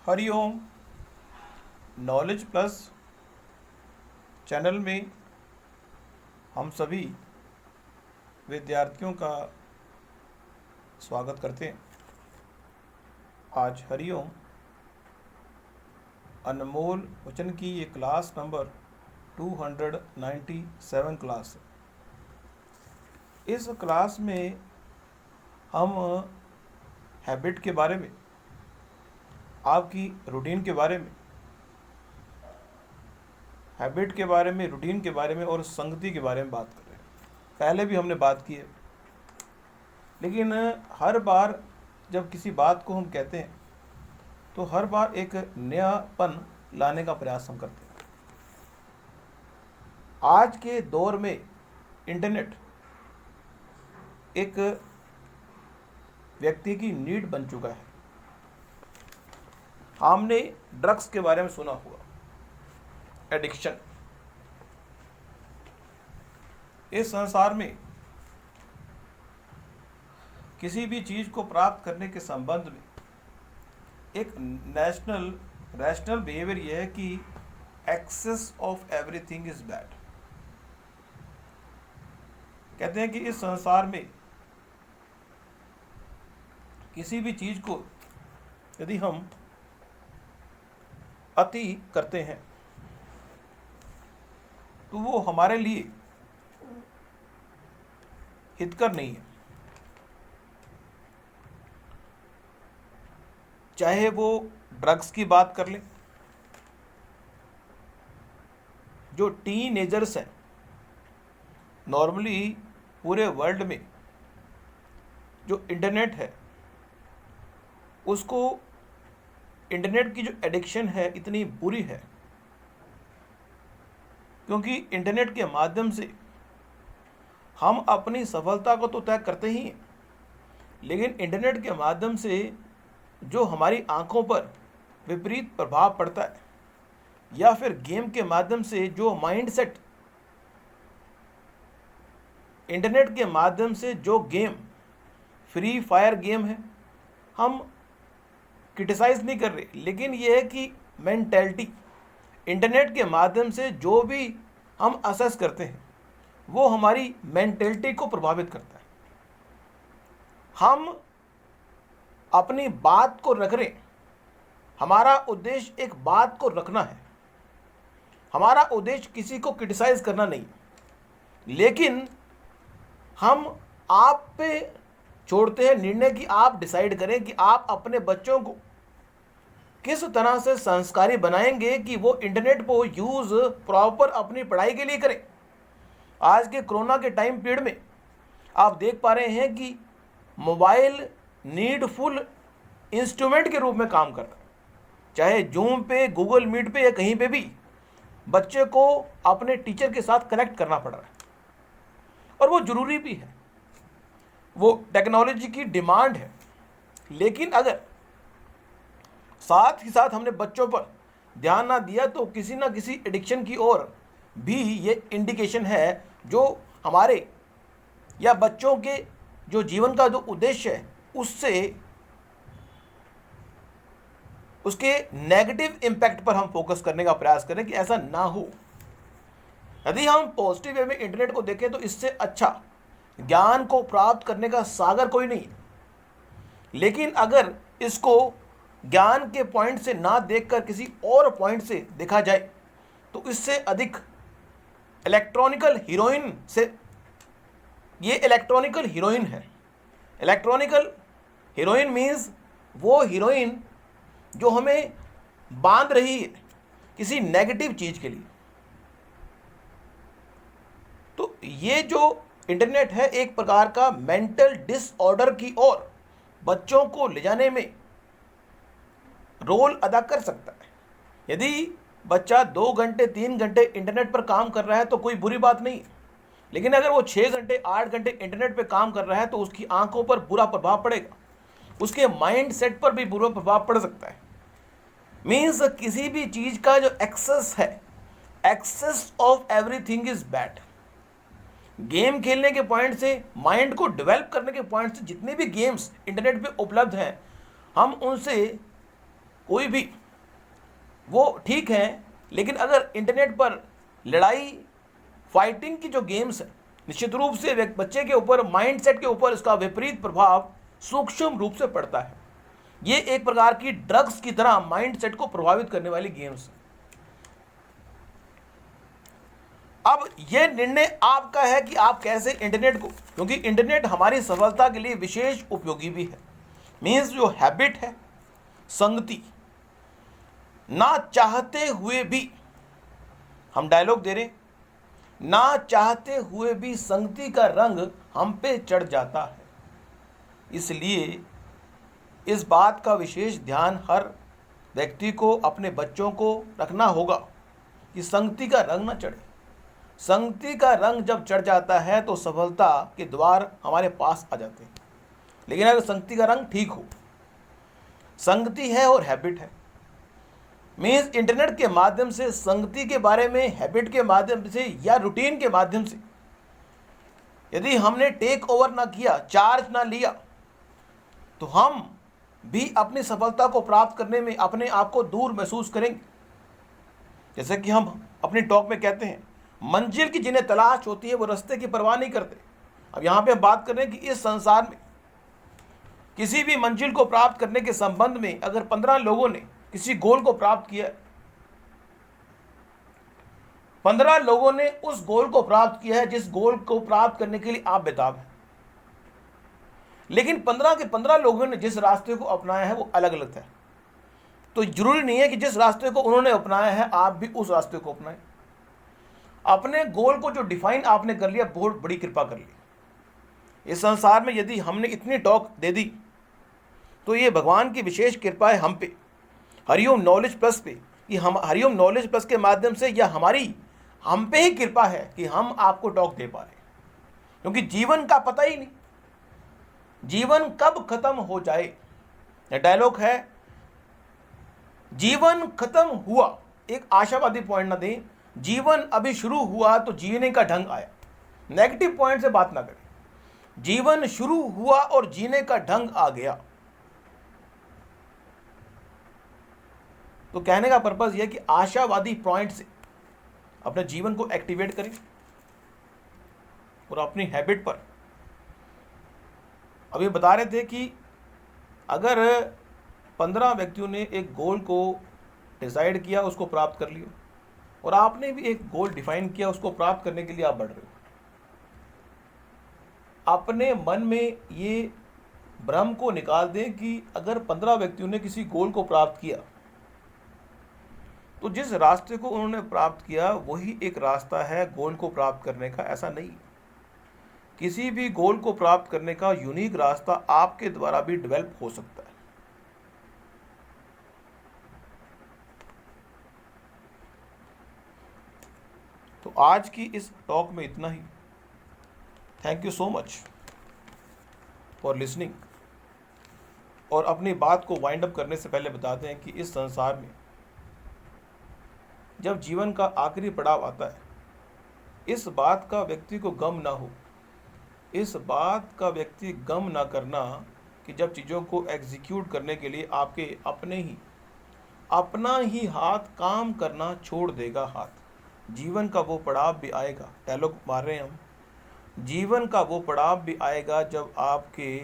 Hariom. Knowledge plus channel में हम सभी विद्यार्थियों का स्वागत करते हैं। आज हरिओम अनमोल वचन की ये क्लास नंबर 297 क्लास है। इस क्लास में हम हैबिट के बारे में, आपकी रूटीन के बारे में, रूटीन के बारे में और संगति के बारे में बात कर रहे हैं। पहले भी हमने बात की है, लेकिन हर बार जब किसी बात को हम कहते हैं तो हर बार एक नयापन लाने का प्रयास हम करते हैं। आज के दौर में इंटरनेट एक व्यक्ति की नीड बन चुका है। हमने ड्रग्स के बारे में सुना होगा, एडिक्शन। इस संसार में किसी भी चीज को प्राप्त करने के संबंध में एक रैशनल बिहेवियर यह है कि excess of everything is bad. कहते हैं कि इस संसार में किसी भी चीज को यदि हम अति करते हैं तो वो हमारे लिए हितकर नहीं है। चाहे वो ड्रग्स की बात कर लें, जो टीनेजर्स हैं, नॉर्मली पूरे वर्ल्ड में जो इंटरनेट है, उसको इंटरनेट की जो एडिक्शन है इतनी बुरी है, क्योंकि इंटरनेट के माध्यम से हम अपनी सफलता को तो तय करते ही हैं, लेकिन इंटरनेट के माध्यम से जो हमारी आंखों पर विपरीत प्रभाव पड़ता है, या फिर गेम के माध्यम से जो माइंडसेट, इंटरनेट के माध्यम से जो गेम, फ्री फायर गेम है, हम क्रिटिसाइज नहीं कर रहे, लेकिन यह है कि मेंटेलिटी, इंटरनेट के माध्यम से जो भी हम असेस करते हैं वो हमारी मेंटेलिटी को प्रभावित करता है। हम अपनी बात को रख रहे हैं, हमारा उद्देश्य एक बात को रखना है, हमारा उद्देश्य किसी को क्रिटिसाइज करना नहीं, लेकिन हम आप पे छोड़ते हैं निर्णय कि आप डिसाइड करें कि आप अपने बच्चों को किस तरह से संस्कारी बनाएंगे कि वो इंटरनेट को यूज प्रॉपर अपनी पढ़ाई के लिए करें। आज के कोरोना के टाइम पीरियड में आप देख पा रहे हैं कि मोबाइल नीडफुल इंस्ट्रूमेंट के रूप में काम कर रहा है। चाहे जूम पे, गूगल मीट पे या कहीं पे भी बच्चे को अपने टीचर के साथ कनेक्ट करना पड़ रहा है, और वो जरूरी भी है, वो टेक्नोलॉजी की डिमांड है। लेकिन अगर साथ ही साथ हमने बच्चों पर ध्यान ना दिया तो किसी ना किसी एडिक्शन की ओर भी ये इंडिकेशन है, जो हमारे या बच्चों के जो जीवन का जो उद्देश्य है उससे, उसके नेगेटिव इम्पैक्ट पर हम फोकस करने का प्रयास करें कि ऐसा ना हो। यदि हम पॉजिटिव वे में इंटरनेट को देखें तो इससे अच्छा ज्ञान को प्राप्त करने का सागर कोई नहीं, लेकिन अगर इसको ज्ञान के पॉइंट से ना देखकर किसी और पॉइंट से देखा जाए तो इससे अधिक इलेक्ट्रॉनिकल हीरोइन से, ये इलेक्ट्रॉनिकल हीरोइन है। इलेक्ट्रॉनिकल हीरोइन मीन्स वो हीरोइन जो हमें बांध रही है किसी नेगेटिव चीज के लिए। तो ये जो इंटरनेट है एक प्रकार का मेंटल डिसऑर्डर की ओर बच्चों को ले जाने में रोल अदा कर सकता है। यदि बच्चा 2 घंटे 3 घंटे इंटरनेट पर काम कर रहा है तो कोई बुरी बात नहीं है, लेकिन अगर वो 6 घंटे 8 घंटे इंटरनेट पर काम कर रहा है तो उसकी आंखों पर बुरा प्रभाव पड़ेगा, उसके माइंड सेट पर भी बुरा प्रभाव पड़ सकता है। मीन्स किसी भी चीज का जो एक्सेस है, excess of everything is bad. Game खेलने के पॉइंट से, माइंड को डेवलप करने के पॉइंट से जितने भी गेम्स इंटरनेट पे उपलब्ध हैं, हम उनसे कोई भी, वो ठीक है, लेकिन अगर इंटरनेट पर लड़ाई फाइटिंग की जो गेम्स हैं, निश्चित रूप से बच्चे के ऊपर, माइंडसेट के ऊपर इसका विपरीत प्रभाव सूक्ष्म रूप से पड़ता है। ये एक प्रकार की ड्रग्स की तरह माइंडसेट को प्रभावित करने वाली गेम्स है। अब यह निर्णय आपका है कि आप कैसे इंटरनेट को, क्योंकि इंटरनेट हमारी सफलता के लिए विशेष उपयोगी भी है। मीन्स जो हैबिट है, संगति, ना चाहते हुए भी, हम डायलॉग दे रहे हैं, ना चाहते हुए भी संगति का रंग हम पे चढ़ जाता है। इसलिए इस बात का विशेष ध्यान हर व्यक्ति को, अपने बच्चों को रखना होगा कि संगति का रंग ना चढ़े। संगति का रंग जब चढ़ जाता है तो सफलता के द्वार हमारे पास आ जाते हैं। लेकिन अगर संगति का रंग ठीक हो, संगति है और हैबिट है, मीन्स इंटरनेट के माध्यम से संगति के बारे में, हैबिट के माध्यम से या रूटीन के माध्यम से यदि हमने टेक ओवर ना किया, चार्ज ना लिया, तो हम भी अपनी सफलता को प्राप्त करने में अपने आप को दूर महसूस करेंगे। जैसे कि हम अपनी टॉक में कहते हैं, मंजिल की जिन्हें तलाश होती है वो रास्ते की परवाह नहीं करते। अब यहाँ पे हम बात कर रहे हैं कि इस संसार में किसी भी मंजिल को प्राप्त करने के संबंध में अगर 15 लोगों ने किसी गोल को प्राप्त किया, 15 लोगों ने उस गोल को प्राप्त किया है जिस गोल को प्राप्त करने के लिए आप बेताब हैं, लेकिन 15 के 15 लोगों ने जिस रास्ते को अपनाया है वो अलग अलग था। तो जरूरी नहीं है कि जिस रास्ते को उन्होंने अपनाया है आप भी उस रास्ते को अपनाएं। अपने गोल को जो डिफाइन आपने कर लिया, बहुत बड़ी कृपा कर ली। इस संसार में यदि हमने इतनी टॉक दे दी तो ये भगवान की विशेष कृपा है हम पे, हरिओम नॉलेज प्लस पे, कि हम हरिओम नॉलेज प्लस के माध्यम से या हमारी हम पे ही कृपा है कि हम आपको टॉक दे पा रहे हैं। क्योंकि जीवन का पता ही नहीं, जीवन कब खत्म हो जाए। डायलॉग है, जीवन खत्म हुआ, एक आशावादी पॉइंट ना दें, जीवन अभी शुरू हुआ तो जीने का ढंग आया। नेगेटिव पॉइंट से बात ना करें, जीवन शुरू हुआ और जीने का ढंग आ गया। तो कहने का पर्पस यह कि आशावादी पॉइंट से अपने जीवन को एक्टिवेट करें और अपनी हैबिट पर, अभी बता रहे थे कि अगर 15 व्यक्तियों ने एक गोल को डिसाइड किया, उसको प्राप्त कर लिया, और आपने भी एक गोल डिफाइन किया, उसको प्राप्त करने के लिए आप बढ़ रहे हो, अपने मन में ये भ्रम को निकाल दें कि अगर 15 व्यक्तियों ने किसी गोल को प्राप्त किया तो जिस रास्ते को उन्होंने प्राप्त किया वही एक रास्ता है गोल को प्राप्त करने का। ऐसा नहीं, किसी भी गोल को प्राप्त करने का यूनिक रास्ता आपके द्वारा भी डेवलप हो सकता है। तो आज की इस टॉक में इतना ही। Thank you so much for listening. और अपनी बात को वाइंड अप करने से पहले बताते हैं कि इस संसार में जब जीवन का आखिरी पड़ाव आता है, इस बात का व्यक्ति को गम ना हो, इस बात का व्यक्ति गम ना करना कि जब चीज़ों को एग्जीक्यूट करने के लिए आपके अपना ही हाथ काम करना छोड़ देगा। हाथ, जीवन का वो पड़ाव भी आएगा, डायलॉग मार रहे हैं हम, जीवन का वो पड़ाव भी आएगा जब आपके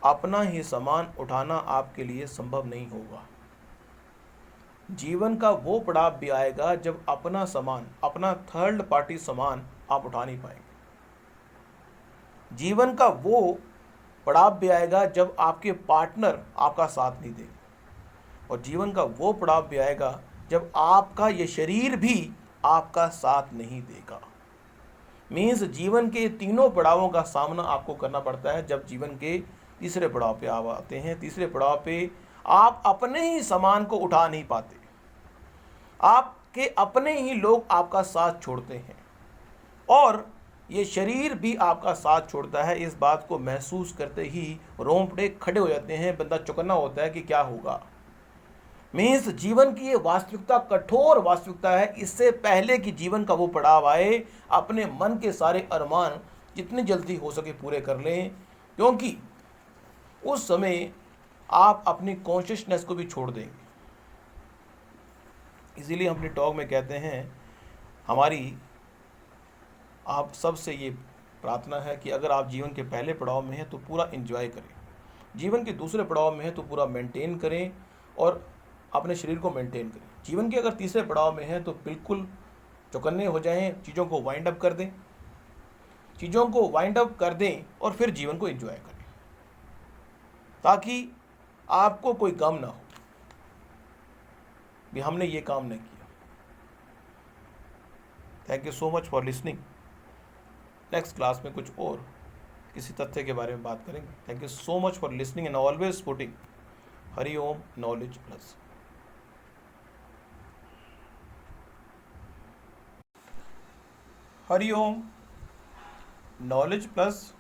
अपना ही सामान उठाना आपके लिए संभव नहीं होगा। जीवन का वो पड़ाव भी आएगा जब अपना सामान, अपना थर्ड पार्टी सामान आप उठा नहीं पाएंगे। जीवन का वो पड़ाव भी आएगा जब आपके पार्टनर आपका साथ नहीं देंगे। और जीवन का वो पड़ाव भी आएगा जब आपका ये शरीर भी आपका साथ नहीं देगा। मीन्स जीवन के तीनों पड़ावों का सामना आपको करना पड़ता है। जब जीवन के तीसरे पड़ाव पे आप आते हैं, तीसरे पड़ाव पे आप अपने ही सामान को उठा नहीं पाते, आपके अपने ही लोग आपका साथ छोड़ते हैं और ये शरीर भी आपका साथ छोड़ता है। इस बात को महसूस करते ही रोंपटे खड़े हो जाते हैं, बंदा चौकन्ना होता है कि क्या होगा। मीन्स जीवन की ये वास्तविकता कठोर वास्तविकता है। इससे पहले कि जीवन का वो पड़ाव आए, अपने मन के सारे अरमान जितनी जल्दी हो सके पूरे कर लें, क्योंकि उस समय आप अपनी कॉन्शियसनेस को भी छोड़ देंगे। इसीलिए हम अपनी टॉक में कहते हैं, हमारी आप सबसे ये प्रार्थना है कि अगर आप जीवन के पहले पड़ाव में हैं तो पूरा एंजॉय करें, जीवन के दूसरे पड़ाव में है तो पूरा मेंटेन करें और अपने शरीर को मेंटेन करें। जीवन के अगर तीसरे पड़ाव में है तो बिल्कुल चौकन्ने हो जाएं, चीज़ों को वाइंड अप कर दें, चीज़ों को वाइंड अप कर दें और फिर जीवन को एंजॉय करें, ताकि आपको कोई गम ना हो भी हमने ये काम नहीं किया। Thank you so much for listening. Next class में कुछ और किसी तथ्य के बारे में बात करेंगे। Thank you so much for listening and always supporting Hari Om knowledge plus. Hari Om knowledge plus